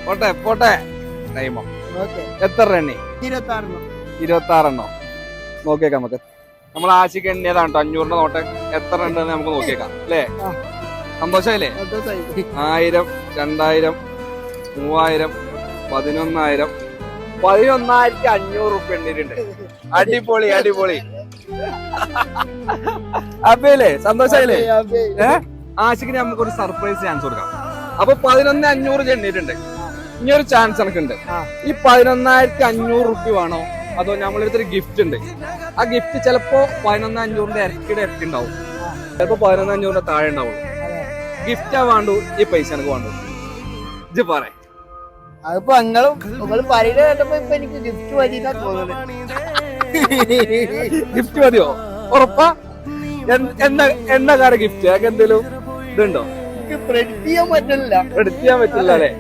പോട്ടെ പോട്ടെ ടൈമോ എത്ര എണ്ണി 26 നോക്കിയേക്കാം നമുക്ക്. നമ്മൾ ആശിക്ക് എണ്ണിയതാണ് കേട്ടോ 500 നോട്ട് എത്ര ഉണ്ടെന്ന് നമുക്ക് നോക്കിയേക്കാം അല്ലേ? സന്തോഷായില്ലേ? 1000 2000 3000 11,000 11,500 റുപ്യ എണ്ണിയിട്ടുണ്ട്. അടിപൊളി അടിപൊളി. അപ്പല്ലേ സന്തോഷായില്ലേ? ആശിക്ക് നമുക്കൊരു സർപ്രൈസ് ചാൻസ് കൊടുക്കാം. അപ്പൊ 11,500 എണ്ണിയിട്ടുണ്ട്. ഇനിയൊരു ചാൻസ് എനിക്കുണ്ട്. ഈ 11,500 റുപ്യ വേണോ അതോ നമ്മളെടുത്തൊരു ഗിഫ്റ്റ് ഉണ്ട്. ആ ഗിഫ്റ്റ് ചിലപ്പോ 11,500 ഇരട്ടിയുടെ ഇരട്ടി ഉണ്ടാവും, ചിലപ്പോ 11,500 താഴെ ഉണ്ടാവുള്ളൂ. ഗിഫ്റ്റാ വേണ്ടു ഈ പൈസ എനിക്ക് വേണ്ടു? ഇത് പറ. അതിപ്പോ നിങ്ങൾ പറയുന്നത് കേട്ടപ്പോ ഇപ്പൊ എനിക്ക് ഗിഫ്റ്റ് മതിയെന്നാ തോന്നുന്നത്. ഗിഫ്റ്റ് മതിയോ? ഉറപ്പാ? എന്താ കാര്യം ഗിഫ്റ്റ്? എന്തേലും ഇതുണ്ടോ? എനിക്ക് പ്രെഡിക്റ്റ് ചെയ്യാൻ പറ്റില്ല. പ്രെഡിക്റ്റ് ചെയ്യാൻ പറ്റില്ല അല്ലേ?